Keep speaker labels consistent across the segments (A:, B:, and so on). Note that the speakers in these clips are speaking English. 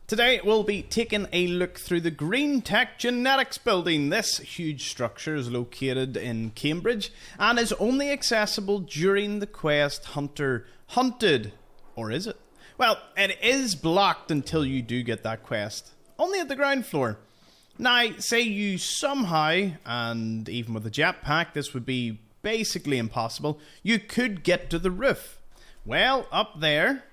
A: Today we'll be taking a look through the Greentech genetics building. This huge structure is located in Cambridge and is only accessible during the quest Hunter Hunted. Or is it? Well, it is blocked until you do get that quest. Only at the ground floor. Now, say you somehow, and even with a jetpack this would be basically impossible, you could get to the roof. Well, up there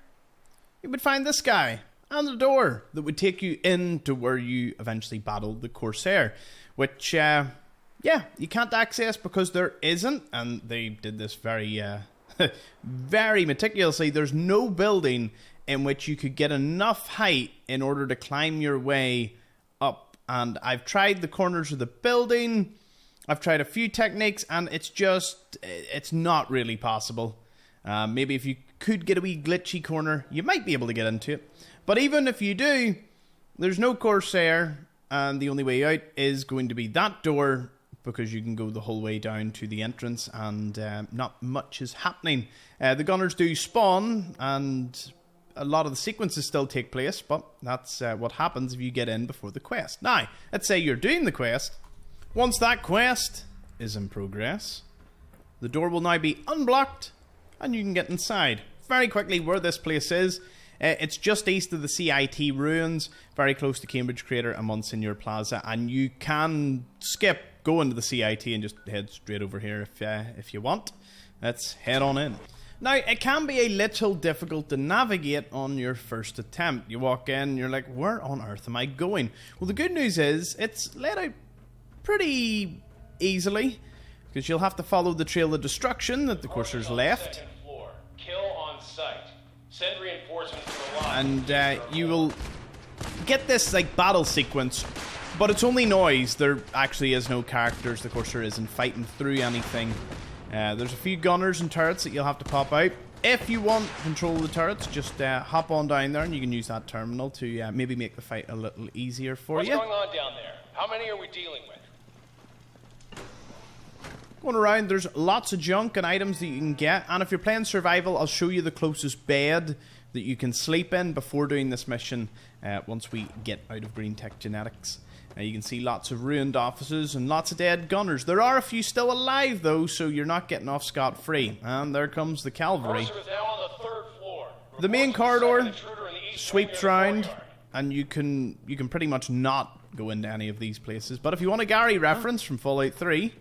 A: you would find this guy and the door that would take you into where you eventually battled the Corsair, which, yeah, you can't access because there isn't, and they did this very, very meticulously. There's no building in which you could get enough height in order to climb your way up, and I've tried the corners of the building, I've tried a few techniques, and it's not really possible. Maybe if you could get a wee glitchy corner, you might be able to get into it. But even if you do, there's no Corsair, and the only way out is going to be that door, because you can go the whole way down to the entrance, and not much is happening. The gunners do spawn, and a lot of the sequences still take place, but that's what happens if you get in before the quest. Now, let's say you're doing the quest. Once that quest is in progress, the door will now be unblocked, and you can get inside. Very quickly, where this place is, it's just east of the C.I.T. ruins, very close to Cambridge Crater and Monsignor Plaza, and you can skip going to the C.I.T. and just head straight over here if you want. Let's head on in. Now, it can be a little difficult to navigate on your first attempt. You walk in, you're like, where on earth am I going? Well, the good news is, it's laid out pretty easily, because you'll have to follow the trail of destruction that the Corsairs left.
B: Kill on sight. Send reinforcements to the line.
A: And you will get this like battle sequence, but it's only noise. There actually is no characters. The Corsair isn't fighting through anything. There's a few gunners and turrets that you'll have to pop out. If you want control of the turrets, just hop on down there and you can use that terminal to maybe make the fight a little easier for you.
B: What's going on down there? How many are we dealing with?
A: Going around, there's lots of junk and items that you can get, and if you're playing survival, I'll show you the closest bed that you can sleep in before doing this mission once we get out of Greentech genetics. You can see lots of ruined offices and lots of dead gunners. There are a few still alive though, so you're not getting off scot-free. And there comes the cavalry.
B: Is now on the third floor.
A: The main corridor sweeps round, and you can pretty much not go into any of these places. But if you want a Gary reference from Fallout 3,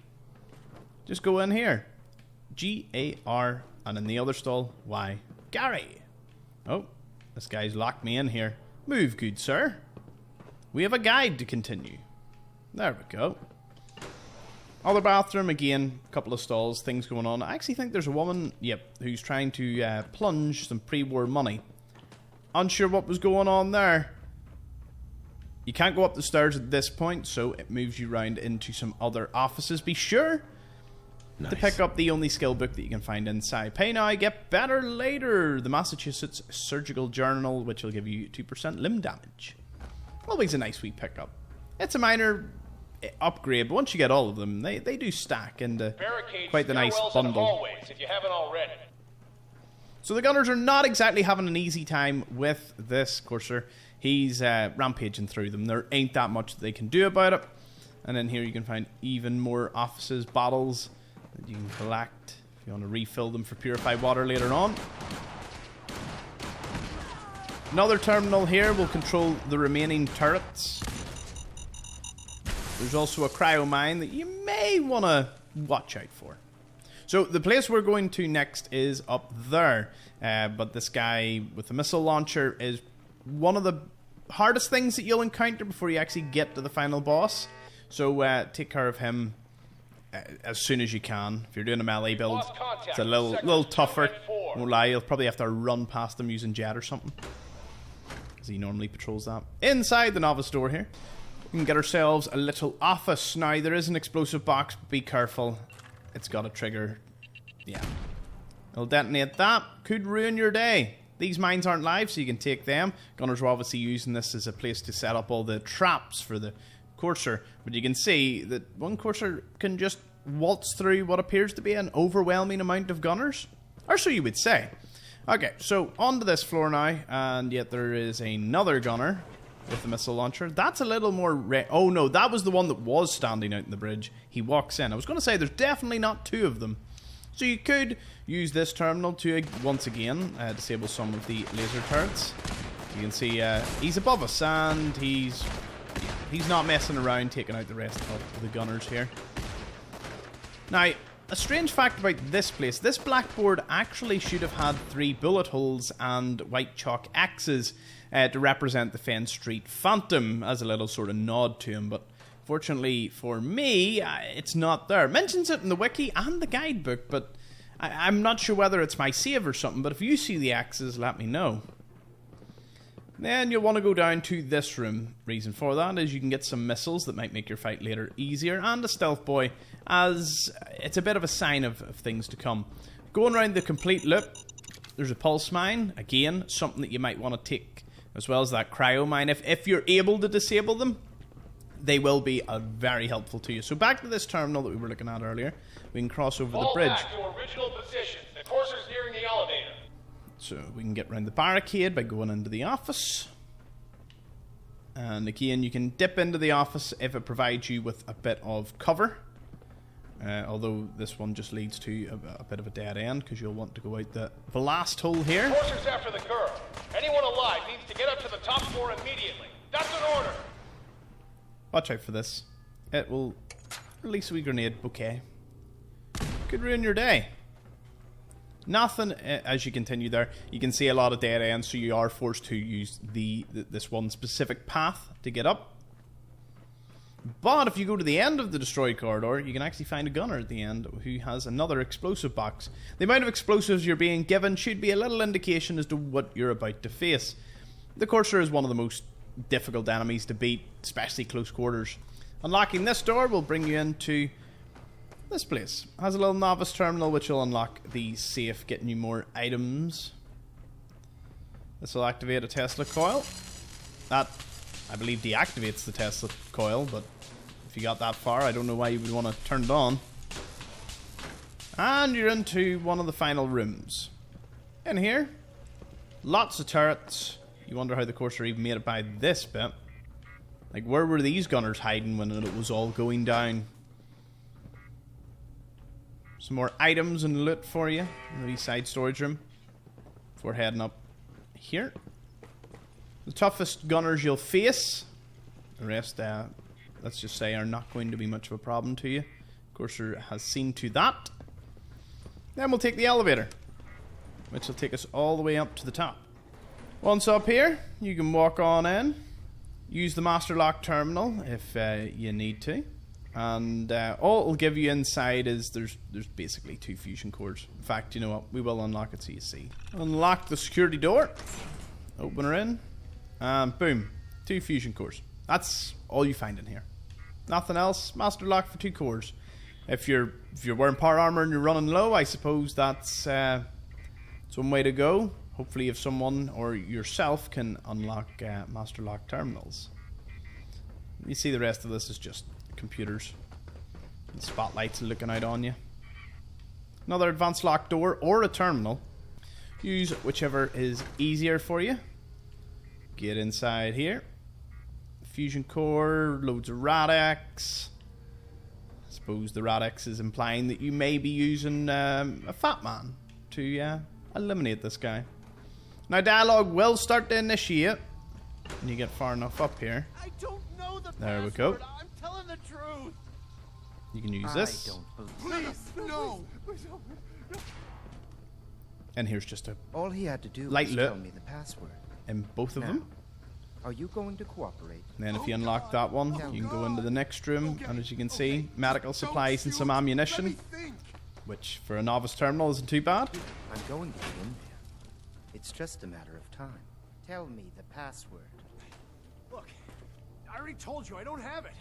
A: just go in here. G-A-R, and in the other stall, Y. Gary. Oh, this guy's locked me in here. Move, good sir. We have a guide to continue. There we go. Other bathroom, again, a couple of stalls, things going on. I actually think there's a woman, who's trying to plunge some pre-war money. Unsure what was going on there. You can't go up the stairs at this point, so it moves you round into some other offices. Be sure to pick up the only skill book that you can find inside. Pay now, get better later. The Massachusetts Surgical Journal, which will give you 2% limb damage. Always a nice wee pickup. It's a minor upgrade, but once you get all of them, they do stack into quite the nice bundle.
B: If you haven't already.
A: So the gunners are not exactly having an easy time with this Corsair. He's rampaging through them. There ain't that much that they can do about it. And in here you can find even more offices, bottles that you can collect if you want to refill them for purified water later on. Another terminal here will control the remaining turrets. There's also a cryo mine that you may want to watch out for. So the place we're going to next is up there. But this guy with the missile launcher is one of the hardest things that you'll encounter before you actually get to the final boss. So take care of him as soon as you can. If you're doing a melee build, it's a little tougher. Won't lie, you'll probably have to run past him using jet or something, because he normally patrols that. Inside the novice door here, we can get ourselves a little office. Now, there is an explosive box, but be careful. It's got a trigger. Yeah. It'll detonate that. Could ruin your day. These mines aren't live, so you can take them. Gunners are obviously using this as a place to set up all the traps for the Corsair. But you can see that one Corsair can just waltz through what appears to be an overwhelming amount of gunners. Or so you would say. Okay, so onto this floor now, and yet there is another gunner with the missile launcher. That's a little more oh no, that was the one that was standing out in the bridge. He walks in. I was going to say there's definitely not two of them. So you could use this terminal to, once again, disable some of the laser turrets. You can see he's above us, and he's not messing around taking out the rest of the gunners here. Now, a strange fact about this place, this blackboard actually should have had 3 bullet holes and white chalk X's to represent the Fen Street Phantom as a little sort of nod to him, but fortunately for me, it's not there. It mentions it in the wiki and the guidebook, but I'm not sure whether it's my save or something, but if you see the X's, let me know. Then you'll want to go down to this room. Reason for that is you can get some missiles that might make your fight later easier, and a stealth boy, as it's a bit of a sign of things to come. Going around the complete loop, there's a pulse mine. Again, something that you might want to take, as well as that cryo mine. If you're able to disable them, they will be very helpful to you. So back to this terminal that we were looking at earlier. We can cross over the bridge.
B: Fall back to original position. The courser's nearing the elevator.
A: So we can get around the barricade by going into the office. And again, you can dip into the office if it provides you with a bit of cover. Although this one just leads to a bit of a dead end, because you'll want to go out the last hole here.
B: The courser's after the girl. Anyone alive needs to get up to the top floor immediately. That's an order.
A: Watch out for this. It will release a wee grenade bouquet. Could ruin your day. Nothing, as you continue there, you can see a lot of dead ends, so you are forced to use this one specific path to get up. But if you go to the end of the destroyed corridor, you can actually find a gunner at the end who has another explosive box. The amount of explosives you're being given should be a little indication as to what you're about to face. The Courser is one of the most difficult enemies to beat, especially close quarters. Unlocking this door will bring you into this place. It has a little novice terminal which will unlock the safe, getting you more items. This will activate a Tesla coil. That, I believe, deactivates the Tesla coil, but if you got that far, I don't know why you would want to turn it on. And you're into one of the final rooms. In here, lots of turrets. You wonder how the Courser even made it by this bit. Like, where were these gunners hiding when it was all going down? Some more items and loot for you in the east side storage room before heading up here. The toughest gunners you'll face, the rest, let's just say, are not going to be much of a problem to you. Courser has seen to that. Then we'll take the elevator, which will take us all the way up to the top. Once up here, you can walk on in, use the master lock terminal if you need to. And all it will give you inside is there's basically 2 fusion cores. In fact, you know what? We will unlock it so you see. Unlock the security door. Open her in. And boom. 2 fusion cores. That's all you find in here. Nothing else. Master lock for 2 cores. If you're wearing power armor and you're running low, I suppose that's one way to go. Hopefully if someone or yourself can unlock master lock terminals. You see the rest of this is just computers and spotlights looking out on you. Another advanced lock door or a terminal. Use whichever is easier for you. Get inside here. Fusion core, loads of Rad-X. I suppose the Rad-X is implying that you may be using a Fat Man to eliminate this guy. Now dialogue will start to initiate when you get far enough up here.
C: I don't know the
A: there
C: password.
A: We go.
C: I'm telling the truth.
A: You can use this.
C: Please, no.
A: And here's just a
D: all he had to do
A: light
D: was
A: loot
D: tell me the password.
A: in both of
D: Now,
A: them.
D: Are you going to cooperate?
A: And then if you unlock that one, you can go into the next room, and as you can see, medical supplies and some ammunition, which for a novice terminal isn't too bad.
D: I'm going to get in there. It's just a matter of time. Tell me the password.
C: Look, I already told you I don't have it.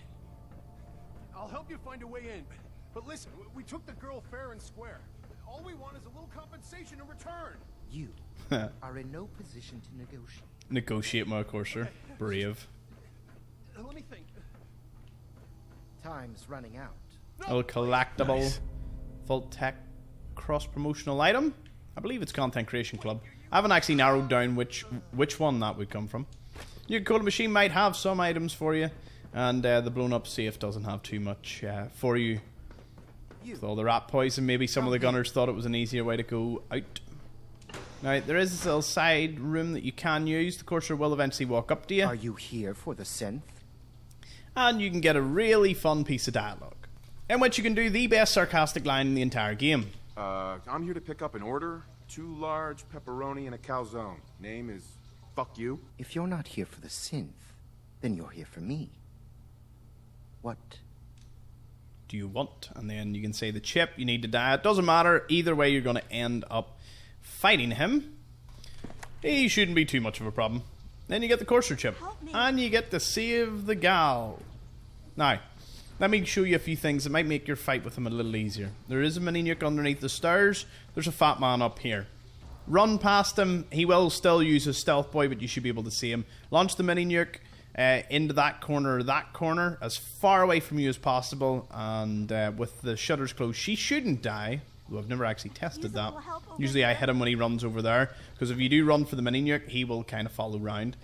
C: I'll help you find a way in. But listen, we took the girl fair and square. All we want is a little compensation in return.
D: You are in no position to negotiate.
A: Negotiate, my Courser. Brave.
C: Let me think.
D: Time's running out.
A: A collectible
E: Nice.
A: full tech cross promotional item. I believe it's Content Creation Club. I haven't actually narrowed down which one that would come from. Your cola machine might have some items for you, and the blown up safe doesn't have too much for you. With all the rat poison, maybe some of the gunners thought it was an easier way to go out. Now, there is this little side room that you can use. The courser will eventually walk up to you.
D: Are you here for the synth?
A: And you can get a really fun piece of dialogue, in which you can do the best sarcastic line in the entire game.
E: I'm here to pick up an order. 2 large pepperoni and a calzone. Name is fuck you.
D: If you're not here for the synth, then you're here for me. What
A: do you want? And then you can say the chip, you need to die. It doesn't matter. Either way, you're going to end up fighting him. He shouldn't be too much of a problem. Then you get the courser chip. And you get to save the gal. Now, let me show you a few things that might make your fight with him a little easier. There is a mini nuke underneath the stairs. There's a fat man up here. Run past him. He will still use his stealth boy, but you should be able to see him. Launch the mini nuke into that corner, as far away from you as possible. And with the shutters closed, she shouldn't die. Though I've never actually tested that. Usually I hit him when he runs over there, because if you do run for the mini nuke, he will kind of follow round.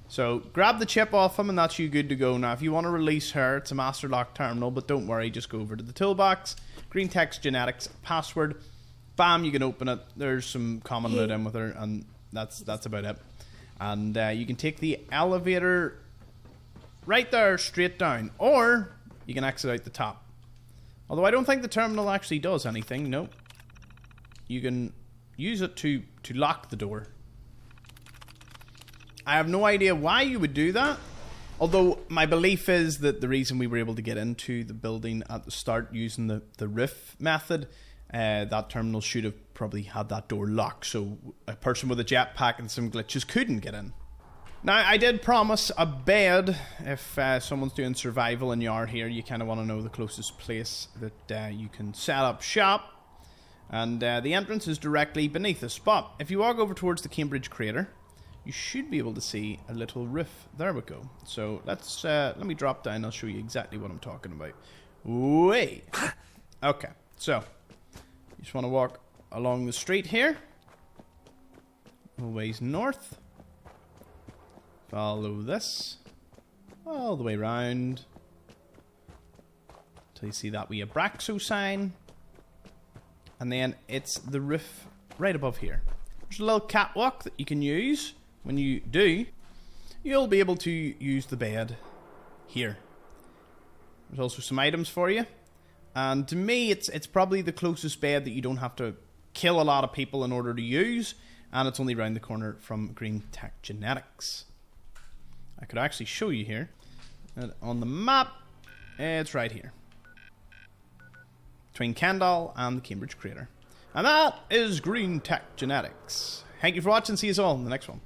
A: So grab the chip off him and that's you good to go. Now if you want to release her, it's a master lock terminal, but don't worry, just go over to the toolbox, Greentech's genetics password, bam, you can open it. There's some common loot in with her, and that's about it. And you can take the elevator right there straight down, or you can exit out the top. Although I don't think the terminal actually does anything. No, you can use it to lock the door. I have no idea why you would do that. Although my belief is that the reason we were able to get into the building at the start using the roof method, that terminal should have probably had that door locked, so a person with a jetpack and some glitches couldn't get in. Now, I did promise a bed. If someone's doing survival and you are here, you kind of want to know the closest place that you can set up shop. And the entrance is directly beneath the spot. If you walk over towards the Cambridge crater, you should be able to see a little roof. There we go. So let me drop down. I'll show you exactly what I'm talking about. Wait. Okay. So you just want to walk along the street here, a ways north. Follow this all the way round till you see that wee Abraxo sign, and then it's the roof right above here. There's a little catwalk that you can use. When you do, you'll be able to use the bed here. There's also some items for you, and to me it's probably the closest bed that you don't have to kill a lot of people in order to use, and it's only around the corner from Greentech Genetics. I could actually show you here. And on the map, it's right here, between Kendall and the Cambridge crater. And that is Greentech Genetics. Thank you for watching. See you all in the next one.